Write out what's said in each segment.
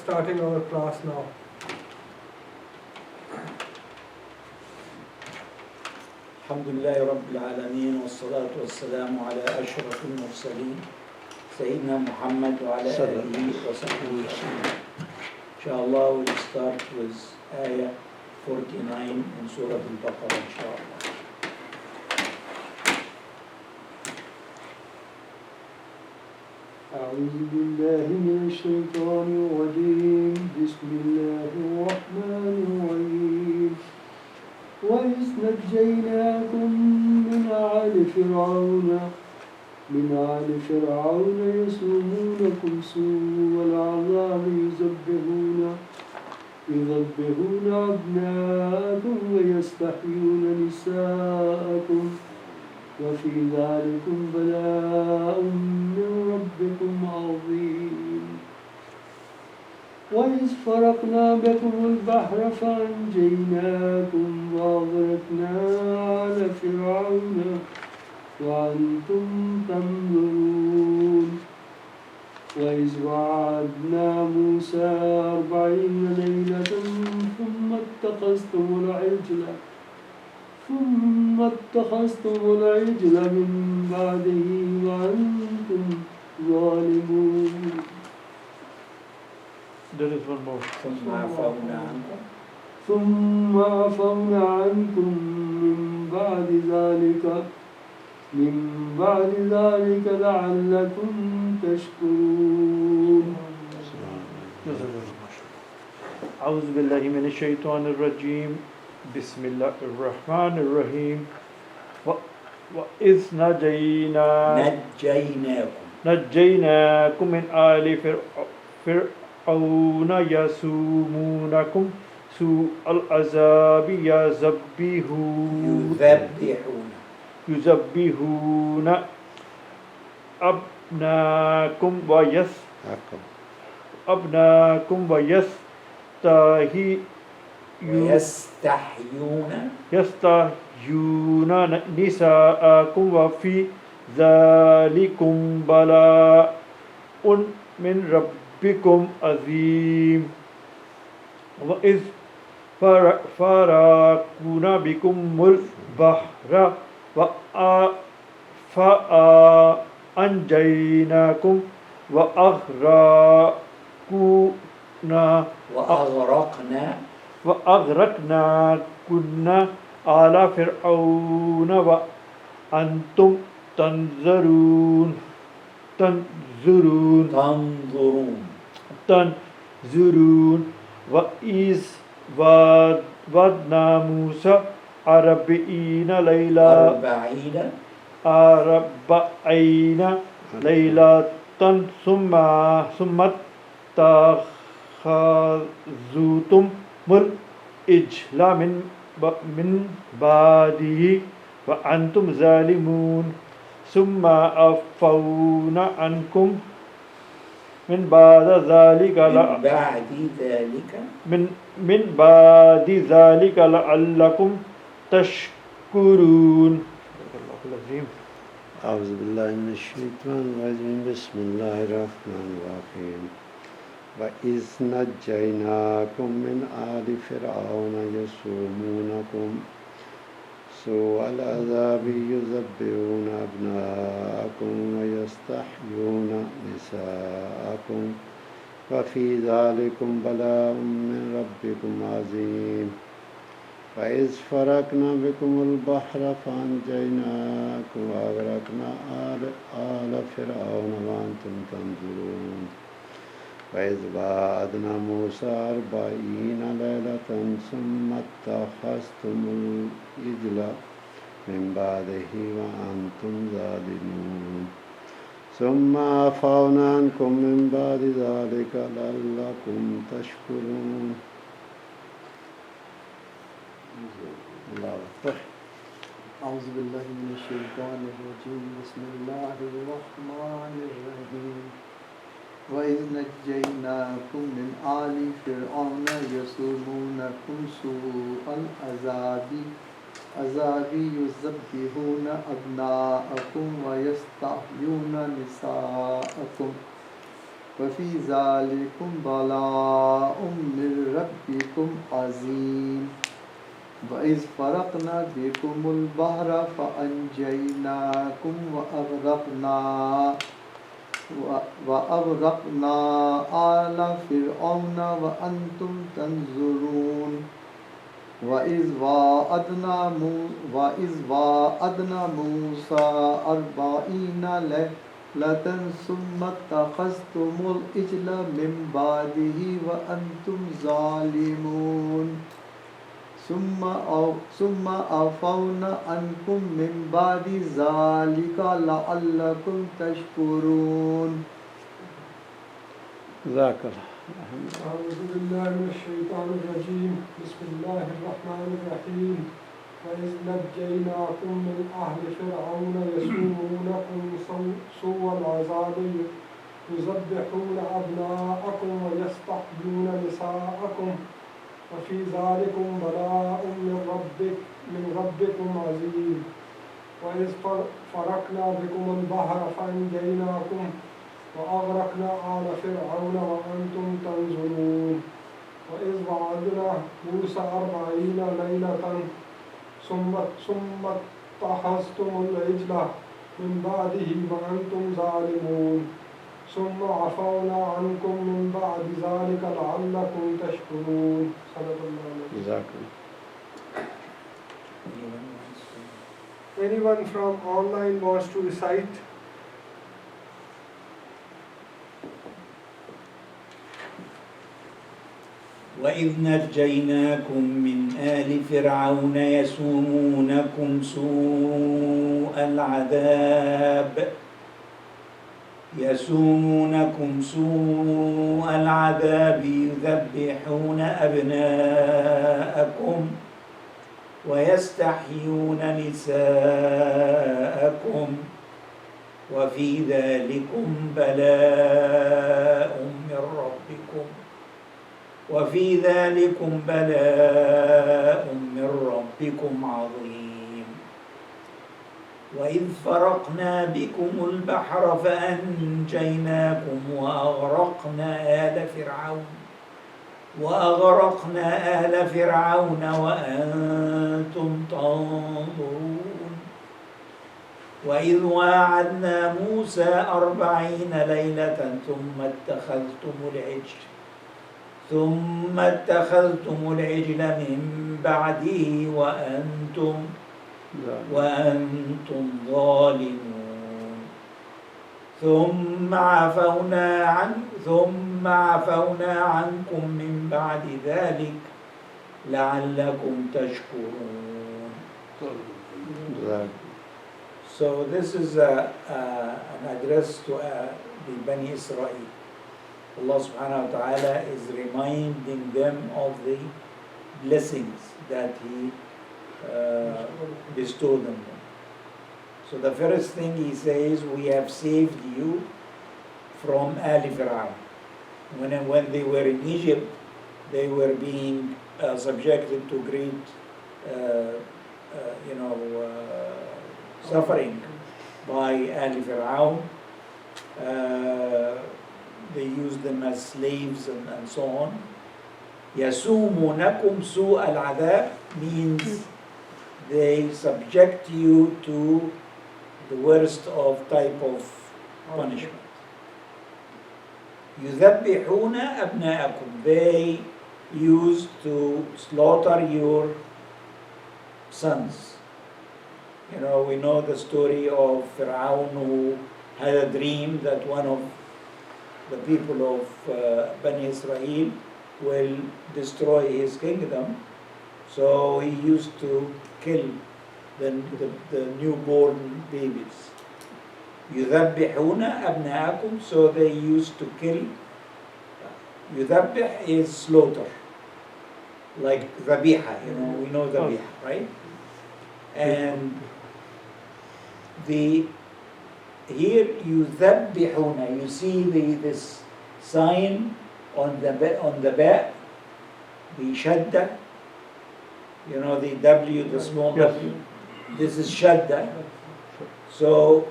starting our class now. Alhamdulillah Rabbil Alameen والصلاة والسلام على أشرف المرسلين سيدنا محمد وعلى آله وصحبه أجمعين. Inshallah we'll start with ayah 49 in Surah Al-Baqarah inshallah. أعوذ بالله من الشيطان الرجيم بسم الله الرحمن الرحيم وإذ نجيناكم من آل فرعون يسومونكم سوء العذاب يذبحون أبناءكم ويستحيون نساءكم وفي ذلكم بلاء من ربكم عظيم وإذ فرقنا بكم البحر فأنجيناكم وأغرقنا آل فرعون وأنتم تنظرون وإذ وعدنا موسى 40 ليلة ثم اتخذتم العجل من بعده وأنتم ظالمون. There is one more. ثم عفونا عنكم من بعد ذلك لعلكم تشكرون. أعوذ بالله من الشيطان الرجيم بسم الله الرحمن الرحيم وإذ نجيناكم من آل فرعون يسومونكم سوء العذاب يذبحون أبناءكم ويستحيون نساءكم وفي ذلكم بلاء من ربكم عظيم وإذ فرقنا بكم البحر فأنجيناكم وأغرقنا كنا آل فرعون وأنتم تنظرون وإذ وعدنا موسى 40 ليلة ثم اتخذتم العجل من بعده وأنتم ظالمون ثم عفونا عنكم من بعد ذلك لعلكم تشكرون. أعوذ بالله من الشيطان الرجيم بسم الله الرحمن الرحيم وإذ نجيناكم من آل فرعون يسومونكم سوء العذاب يذبحون أبناءكم ويستحيون نساءكم وفي ذلكم بلاء من ربكم عظيم وإذ فرقنا بكم البحر فأنجيناكم وأغرقنا آل فرعون وأنتم تنظرون وإذ وعدنا موسى 40 ليلة ثم اتخذتم العجل من بعده وأنتم ظالمون ثم عفونا عنكم من بعد ذلك لعلكم تشكرون. أعوذ بالله من الشيطان الرجيم بسم الله الرحمن الرحيم وإذ نجيناكم من آل فرعون يسومونكم سوء العذاب يذبحون أبناءكم ويستحيون نساءكم وفي ذلكم بلاء من ربكم عظيم وإذ فرقنا بكم البحر فأنجيناكم وأغرقنا آل فرعون وأنتم تنظرون وإذ واعدنا موسى 40 ليلة ثم اتخذتم العجل من بعده وأنتم ظالمون ثم عفونا عنكم من بعد ذلك لعلكم تشكرون. ذاك الله. أعوذ بالله من الشيطان الرجيم. بسم الله الرحمن الرحيم. وإذ نجيناكم من أهل فرعون يسومونكم سوء العذاب يذبحون أبناءكم ويستحيون نساءكم وفي ذلكم بلاء من ربكم عظيم وإذ فرقنا بكم البحر فأنجيناكم وأغرقنا آل فرعون وأنتم تنظرون وإذ وعدنا موسى 40 ليلة ثم اتخذتم العجل من بعده وأنتم ظالمون ثم عفونا عنكم من بعد ذلك لعلكم تشكرون. صدق الله العظيم. Anyone from online wants to recite? وإذ نجيناكم من آل فرعون يسومونكم سوء العذاب يذبحون أبناءكم ويستحيون نساءكم وفي ذلكم بلاء من ربكم عظيم وإذ فرقنا بكم البحر فأنجيناكم وأغرقنا آل فرعون وأنتم تنظرون وإذ واعدنا موسى 40 ليلة ثم اتخذتم العجل من بعده وأنتم ظالمون ثم عفونا عنكم من بعد ذلك لعلكم تشكرون. So this is an address to the Bani Israel. Allah subhanahu wa ta'ala is reminding them of the blessings that He bestowed on them. So the first thing He says, we have saved you from Ali Fir'aun. When they were in Egypt, they were being subjected to great suffering by Ali Fir'aun. They used them as slaves and so on. يَسُومُونَكُمْ سُوءَ الْعَذَابِ means they subject you to the worst of type of punishment. يُذَبِّحُونَ أَبْنَاءَكُمْ they used to slaughter your sons. We know the story of Fir'aun who had a dream that one of the people of Bani Israel will destroy his kingdom. So he used to kill the newborn babies. يُذَبِّحُونَ أَبْنَاءَكُمْ so they used to kill. يُذَبِّح is slaughter. Like ذبيحة, we know ذبيحة, right? And here يُذَبِّحُونَ, you see this sign on the ba, the shadda, the W, the small W. This is shadda. So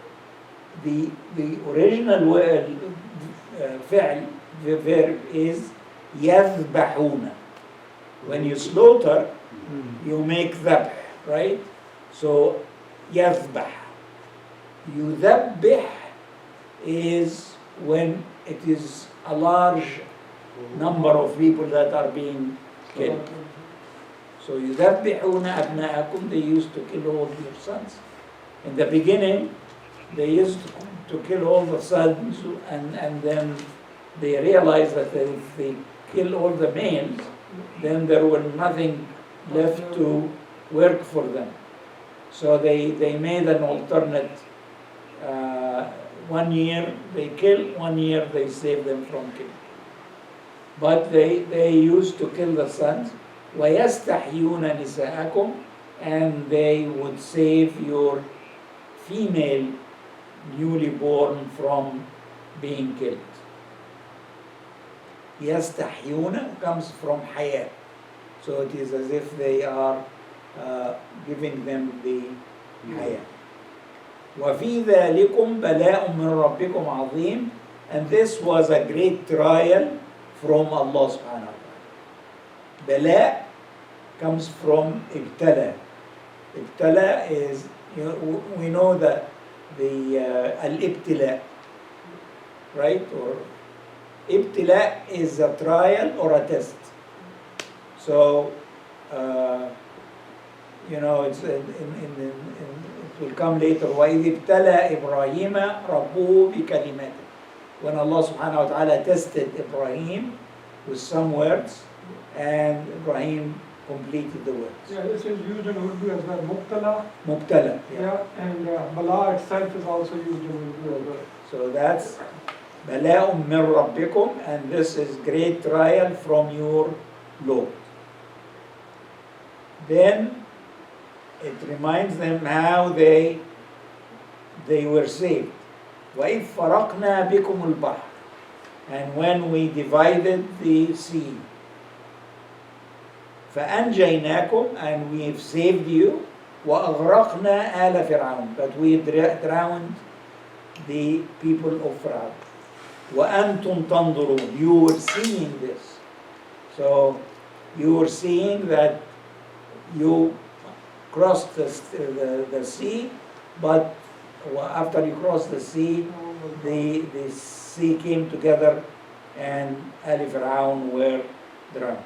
the original word فعل, the verb is يذبحون. When you slaughter, you make ذبح, right? So يذبح. يذبح is when it is a large number of people that are being killed. So يذبحون أبناءكم, they used to kill all your sons. In the beginning, they used to kill all the sons, and then they realized that if they kill all the males, then there was nothing left to work for them. So they made an alternate. 1 year they kill, 1 year they save them from killing. But they used to kill the sons. وَيَسْتَحْيُونَ نِسَاءَكُمْ, and they would save your female newly born from being killed. يَسْتَحْيُونَ comes from حياة. So it is as if they are giving them the حياة. وَفِي ذَلِكُمْ بَلَاءٌ مِّن رَبِّكُمْ عَظِيمٌ, and this was a great trial from Allah subhanahu wa ta'ala. Bala comes from ibtala. Ibtala is, we know that the al-ibtila, right? Or ibtila is a trial or a test. So, it's it will come later. وَإِذِ ابْتَلَى إِبْرَاهِيمَ رَبُّهُ بِكَلِمَاتٍ. When Allah subhanahu wa ta'ala tested Ibrahim with some words, and Ibrahim completed the words. Yeah, this is used in Urdu as well. Mubtala. Mubtala. Yeah, and Bala itself is also used in Urdu as well. So that's بَلَاءٌ مِّن رَبِّكُمْ, and this is great trial from your Lord. Then it reminds them how they were saved. وَإِذْ فَرَقْنَا بِكُمُ الْبَحْرَ, and when we divided the sea. فَأَنْجَيْنَاكُمْ, and we've saved you. وَأَغْرَقْنَا آلَ فِرْعَوْنَ, but we drowned the people of Pharaoh. وَأَنْتُمْ تَنْظُرُونَ, you were seeing this. So you were seeing that you crossed the sea, but after you crossed the sea, the sea came together and Ali Fir'aun were drowned.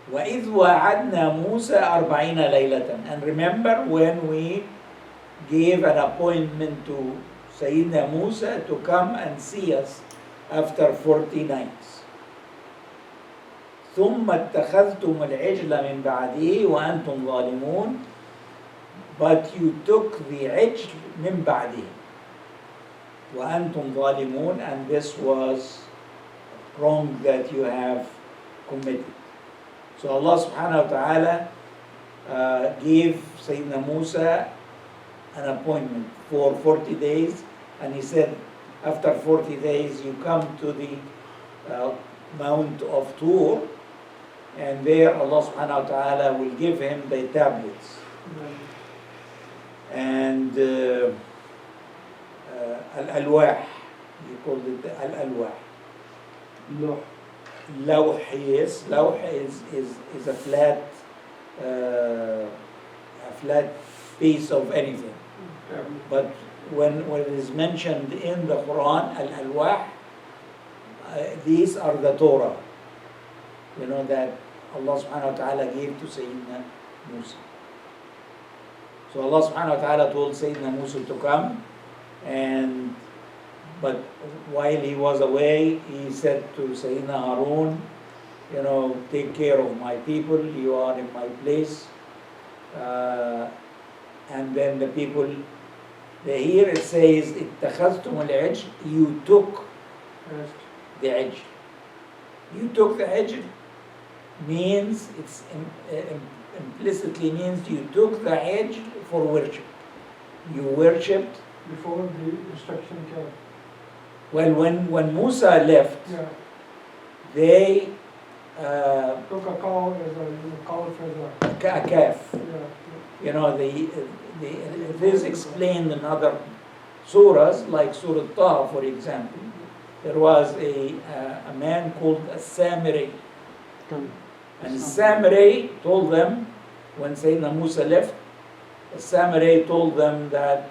وَإِذْ وَعَدْنَا مُوسَى 40 لَيْلَةً, and remember when we gave an appointment to Sayyidina Musa to come and see us after 40 nights. ثُمَّ اتَّخَذْتُمُ الْعِجْلَ مِنْ بَعْدِهِ وَأَنْتُمْ ظَالِمُونَ, but you took the ijl min ba'di wa antum zalimun, and this was wrong that you have committed. So Allah subhanahu wa ta'ala gave Sayyidina Musa an appointment for 40 days, and he said after 40 days you come to the Mount of Tur, and there Allah subhanahu wa ta'ala will give him the tablets. And al-alwah, you call it al-alwah. Lawh, yes, lawh is a flat piece of anything. But when it is mentioned in the Quran, al-alwah, these are the Torah, that Allah subhanahu wa ta'ala gave to Sayyidina Musa. So Allah subhanahu wa ta'ala told Sayyidina Musa to come, but while he was away, he said to Sayyidina Harun, take care of my people, you are in my place. And then the people, here it says, اتخذتم العجل, you took the ijl. You took the ijl means, it's implicitly means you took the ijl for worship. You worshipped before the instruction came. Well, when Musa left, they took a cow as a cow for a calf. It is explained in other surahs, like Surah Taha, for example, there was a man called a Samiri. And Samiri told them, when Sayyidina Musa left, Samiri told them that,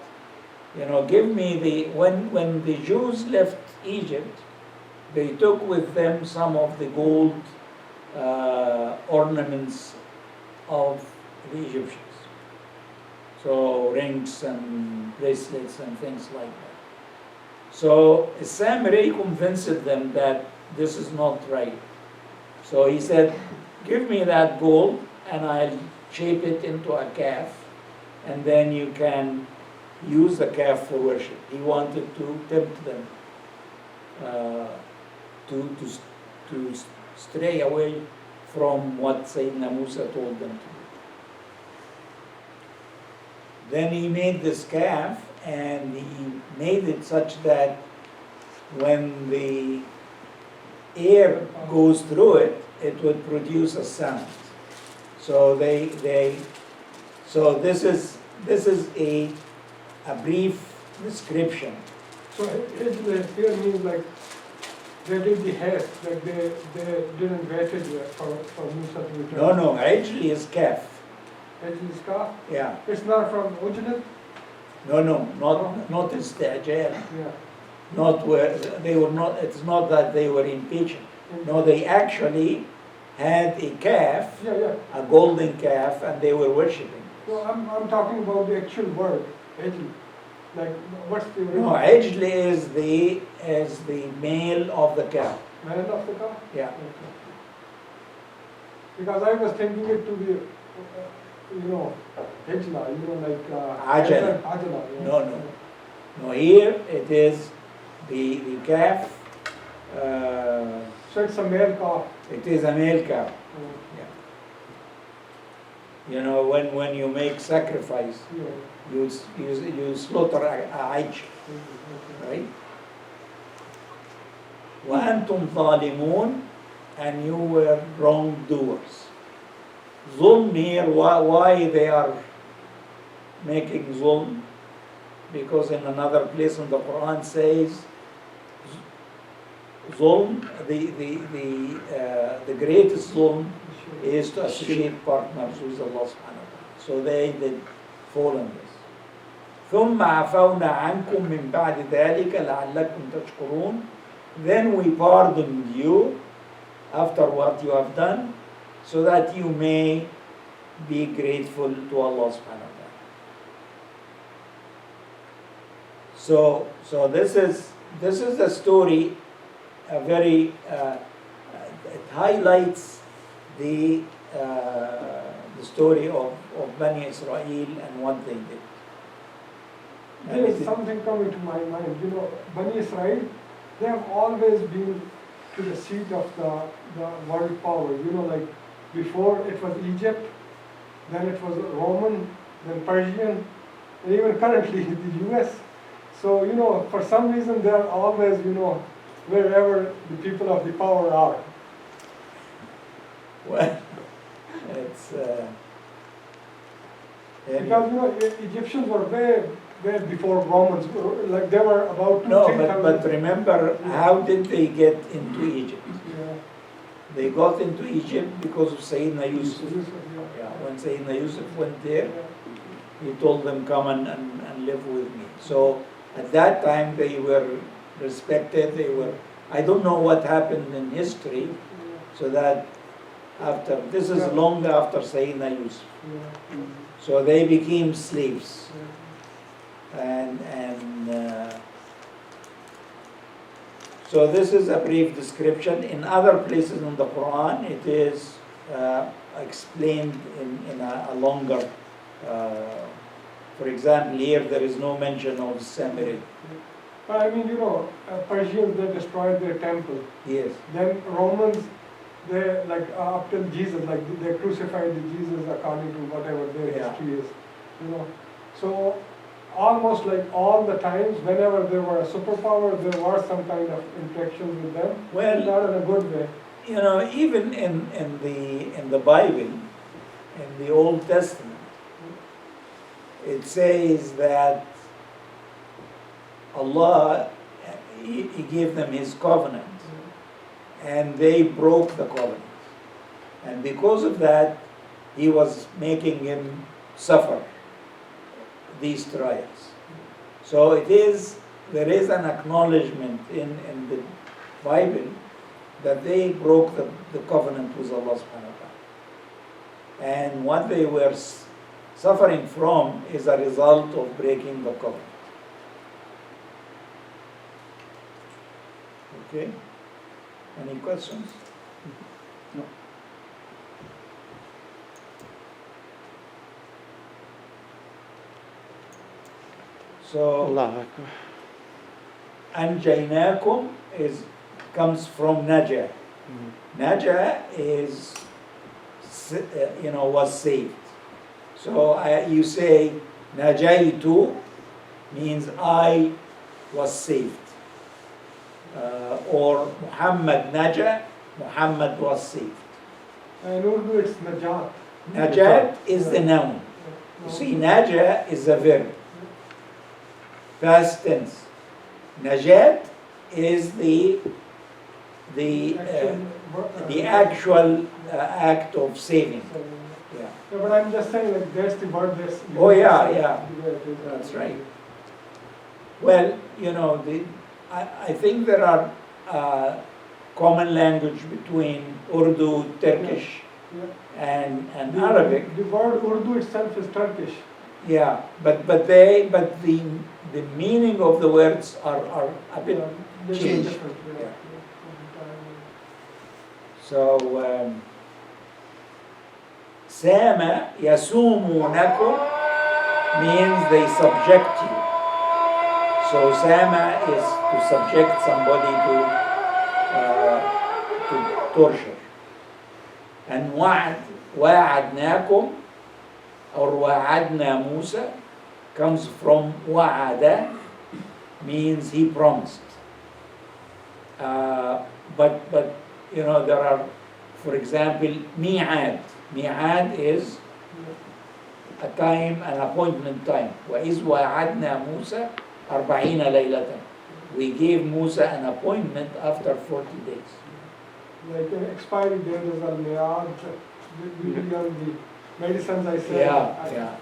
give me when the Jews left Egypt, they took with them some of the gold ornaments of the Egyptians. So rings and bracelets and things like that. So Samiri convinced them that this is not right. So he said, give me that gold and I'll shape it into a calf, and then you can use the calf for worship. He wanted to tempt them to stray away from what Sayyidina Musa told them to do. Then he made this calf, and he made it such that when the air goes through it, it would produce a sound. So so this is a brief description. So it here means like they did the haste, like they didn't wait it for Musa to return. No, actually is calf. Ajli is calf? Yeah. It's not from Ujlat? No, not istijal. Yeah. Not where they were not. It's not that they were impatient. No, they actually had a calf, a golden calf, and they were worshipping. No, I'm talking about the actual word, Ajli. Like, what's the No, Ajli is the male of the calf. male of the calf? Yeah. Okay. Because I was thinking it to be, Hijla, like Ajala. Ajala. Yeah. No. Here it is the calf. So it's a male calf. It is a male calf. Yeah. Yeah. When you make sacrifice, Yeah. you slaughter a ajl, right? وأنتم ظالمون, and you were wrongdoers. Zulm here, why they are making zulm? Because in another place in the Quran says, zulm, the greatest zulm is to associate partners with Allah subhanahu wa ta'ala. So they did fall in this. ثم عفونا عنكم من بعد ذلك لعلكم تشكرون. Then we pardoned you after what you have done, so that you may be grateful to Allah subhanahu wa ta'ala. So this is the story, a very it highlights the story of Bani Israel and what they did. There is something coming to my mind. Bani Israel, they have always been to the seat of the world power. Like before it was Egypt, then it was Roman, then Persian, and even currently the US. So, for some reason they are always, wherever the people of the power are. Well, it's Because, Egyptians were way before Romans, like they were about 2,000 no, but remember, how did they get into Egypt? Yeah. They got into Egypt because of Sayyidina Yusuf. Yeah. Yeah, when Sayyidina Yusuf went there, he told them, come and live with me. So at that time they were respected, I don't know what happened in history, so that this is long after Sayyidina Yusuf. Yeah. So they became slaves. And so this is a brief description. In other places in the Quran, it is explained in a longer. For example, here there is no mention of Samiri. But I mean, Persians, they destroyed their temple. Yes. Then Romans, they up till Jesus, they crucified Jesus according to whatever their history is. So almost like all the times, whenever there were a superpower, there was some kind of interaction with them. Well, not in a good way. Even in the Bible, in the Old Testament, it says that Allah, He gave them His covenant, and they broke the covenant. And because of that, He was making him suffer these trials. So there is an acknowledgement in the Bible that they broke the covenant with Allah subhanahu wa ta'ala. And what they were suffering from is a result of breaking the covenant. Okay? Any questions? No. So, Allah Akbar. Anjaynakum comes from Naja. Naja is, was saved. So you say, Najaytu means I was saved. Or Muhammad Naja, Muhammad was saved. In Urdu it's Najat. Najat is the noun. You see, Naja is a verb. Past tense. Najat is the actual act of saving. Yeah. Yeah, but I'm just saying like that's the word that's. Oh yeah. That's right. Well, I think there are common language between Urdu, Turkish, and Arabic. The word Urdu itself is Turkish. Yeah, but the meaning of the words are a bit changed. Different, Yeah. So, Sama yasumunakum means they subject you. So Sama is to subject somebody to torture. And wa'adnakum or wa'adna Musa comes from wa'ada, means he promised. But there are, for example, mi'ad. Mi'ad is a time, an appointment time. وَإِذْ وَعَدْنَا مُوسَى 40 لَيْلَةً. We gave Musa an appointment after 40 days. Like an expiry date is al-mi'ad. Usually on the medicines I say. Yeah.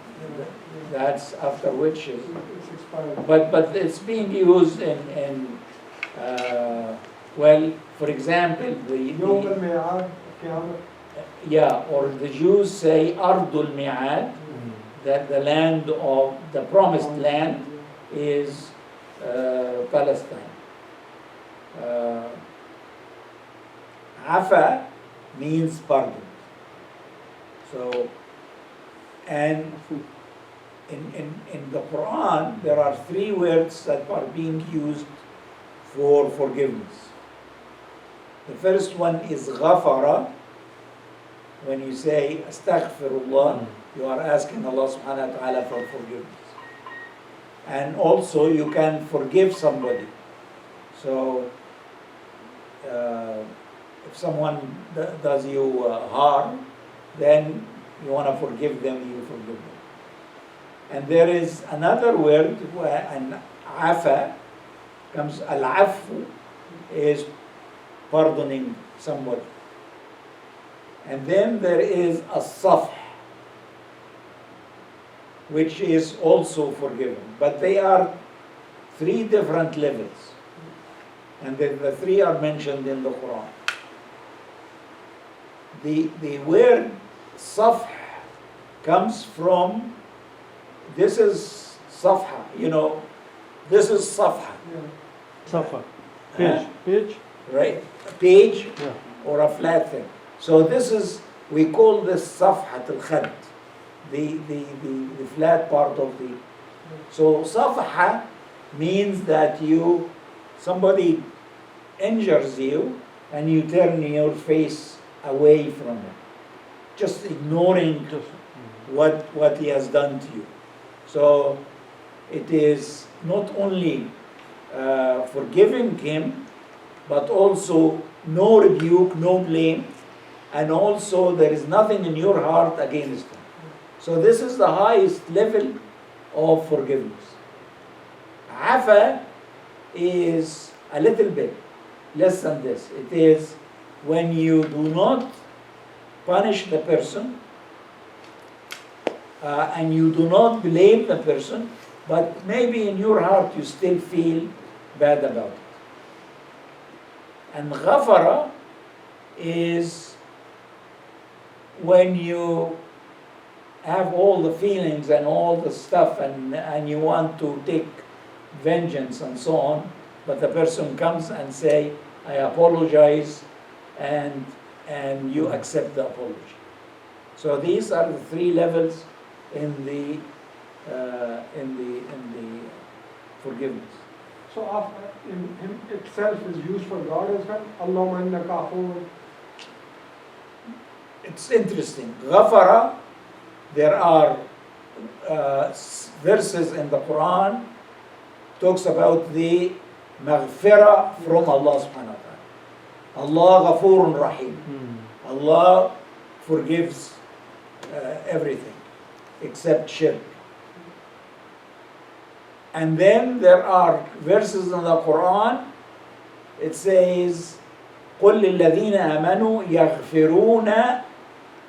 That's after which It's expired. but it's being used in for example, Yawm al-mi'ad, Qiyamah. or the Jews say Ardul Mi'ad, that the land of the promised land is Palestine. Afa means pardon. So, and in the Quran, there are 3 words that are being used for forgiveness. The first one is ghafara. When you say astaghfirullah, you are asking Allah subhanahu wa ta'ala for forgiveness. And also you can forgive somebody. So if someone does you harm, then you want to forgive them, you forgive them. And there is another word, an afa comes, al-afu is pardoning somebody. And then there is a safh, which is also forgiven. But they are 3 different levels. And the 3 are mentioned in the Quran. The word safh comes from, this is safha, this is safha. Safa. Page. Right? A page or a flat thing. So this is, we call this safhat al-khad, the flat part of the. So safha means that somebody injures you and you turn your face away from him, just ignoring what he has done to you. So it is not only forgiving him, but also no rebuke, no blame, and also there is nothing in your heart against him. So this is the highest level of forgiveness. Afa is a little bit less than this. It is when you do not punish the person and you do not blame the person, but maybe in your heart you still feel bad about it. And ghafara is when you have all the feelings and all the stuff and you want to take vengeance and so on, but the person comes and say, I apologize, and you accept the apology. So these are the three levels in the forgiveness. So in him itself is used for God as well. Allahumma innaka afuwwun. It's interesting. Ghafara, there are verses in the Quran talks about the maghfirah from Allah subhanahu wa ta'ala. Allah ghafurun rahim. Allah forgives everything except shirk. And then there are verses in the Quran, it says, قُلْ لِلَّذِينَ آمَنُوا يَغْفِرُونَ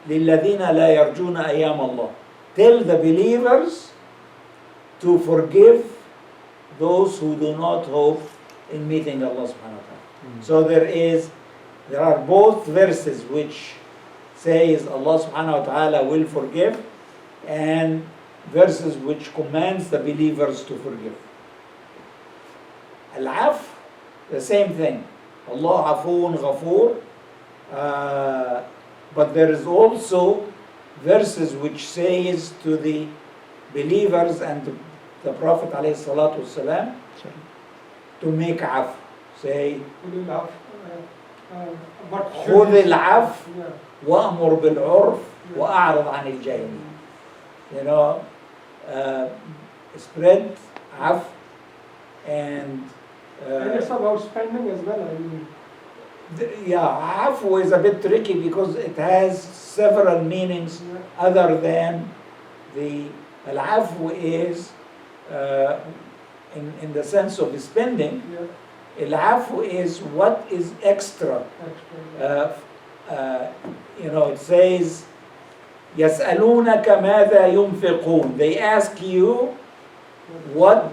لِلَّذِينَ لَا يَرْجُونَ أَيَّامَ اللَّهِ. Tell the believers to forgive those who do not hope in meeting Allah subhanahu wa ta'ala. So there are both verses which says Allah subhanahu wa ta'ala will forgive, and verses which commands the believers to forgive. Al-Af, the same thing. Allah afoon ghafoor. But there is also verses which says to the believers and to the Prophet alayhi salatu wasalam to make af. Say, خذ العفو وأمر بالعرف وأعرض عن الجاهلين. You know, spread af and it's about spending as well. I mean, yeah, afu is a bit tricky because it has several meanings other than the al-afu is in the sense of spending. Al-afu is what is extra. You know, it says يسألونك ماذا ينفقون. They ask you what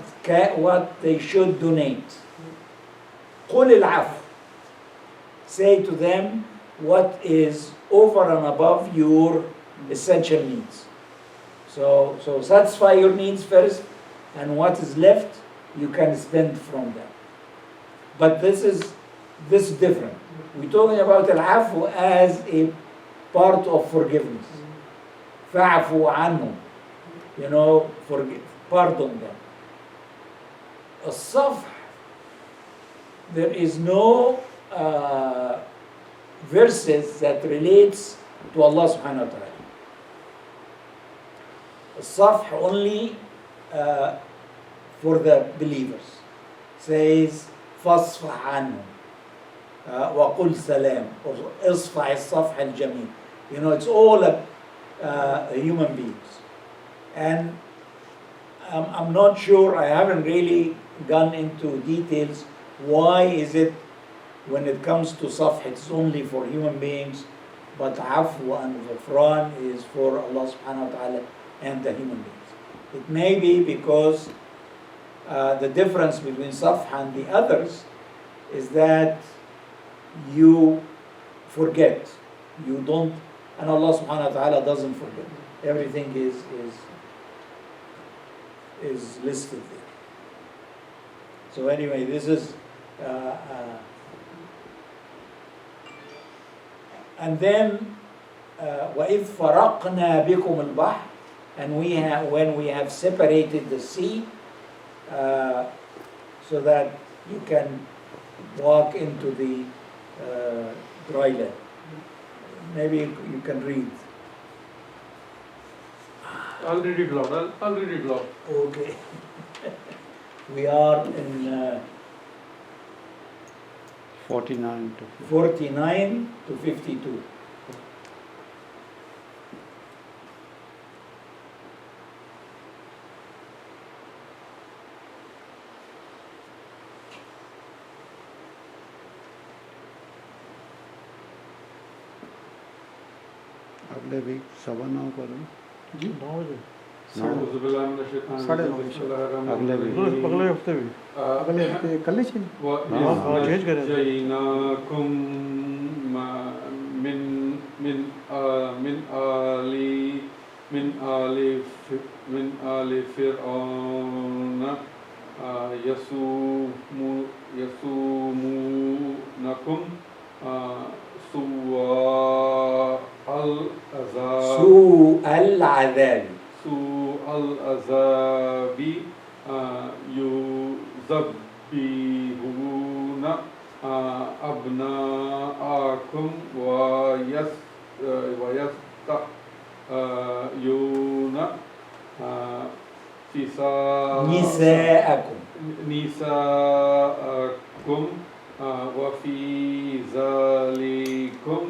they should donate. قل العفو. Say to them what is over and above your essential needs. So satisfy your needs first, and what is left you can spend from them. But this is different. We're talking about al-afu as a part of forgiveness. فَعْفُوا عَنْهُمْ. You know, pardon them. As-safh, there is no verses that relates to Allah subhanahu wa ta'ala. As-safh only for the believers. Says, فَاصْفَحْ عَنْهُمْ وَقُلْ سَلَامٌ or اصْفَحِ الصَّفْحَ الْجَمِيلِ. You know, it's all human beings. And I'm not sure, I haven't really gone into details why is it when it comes to safh it's only for human beings, but afwa and ghufran is for Allah subhanahu wa ta'ala and the human beings. It may be because the difference between safh and the others is that you forget, you don't, and Allah subhanahu wa ta'ala doesn't forget. Everything is listed there. So anyway, this is and then وَإِذْ فَرَقْنَا بِكُمُ الْبَحْرَ, and when we have separated the sea so that you can walk into the dry land. Maybe you can read. I'll read it loud. I'll read it loud. Okay. We are in 49 to 49 to 52. अगले week 9:15 करो जी 9 बजे साढ़े 9:30 अगले week अगले हफ्ते भी अगले हफ्ते कल ही चीन हाँ चेंज करें وَإِذْ من من من آل من آل فرعون يسومونكم سوء العذاب سوء العذاب يذبحون أبناءكم ويستحيون نساءكم وفي ذلكم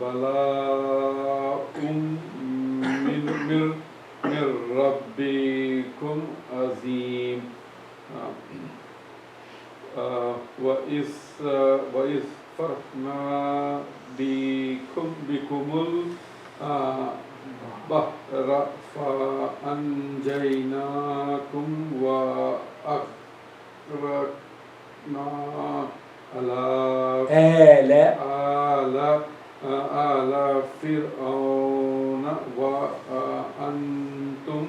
بلاء من ربكم عظيم وإذ فرحنا بكم البحر فأنجيناكم وأغرقنا آل فرعون وأنتم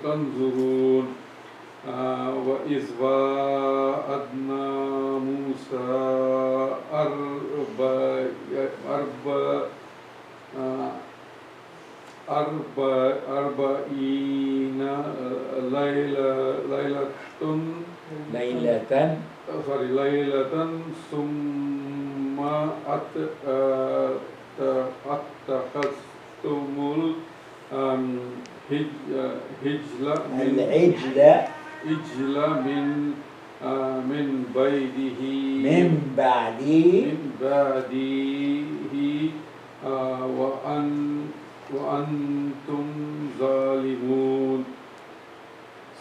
تنظرون وإذ وعدنا موسى 40 ليلة ثم اتخذتم العجل من بعده وأنتم ظالمون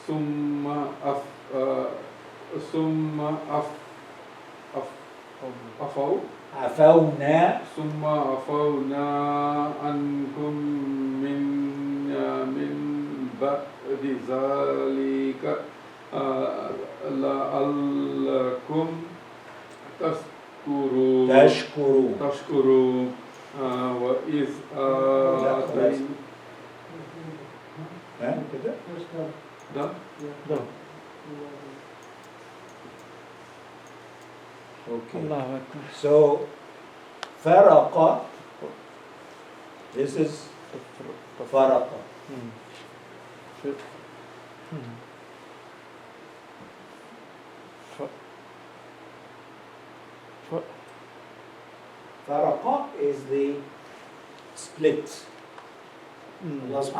ثم عفونا عنكم من بعد ذلك لعلكم تشكرون وإذ Okay. Allahu Akbar. So, faraqa, this is faraqa. Faraqa is the split. Allah subhanahu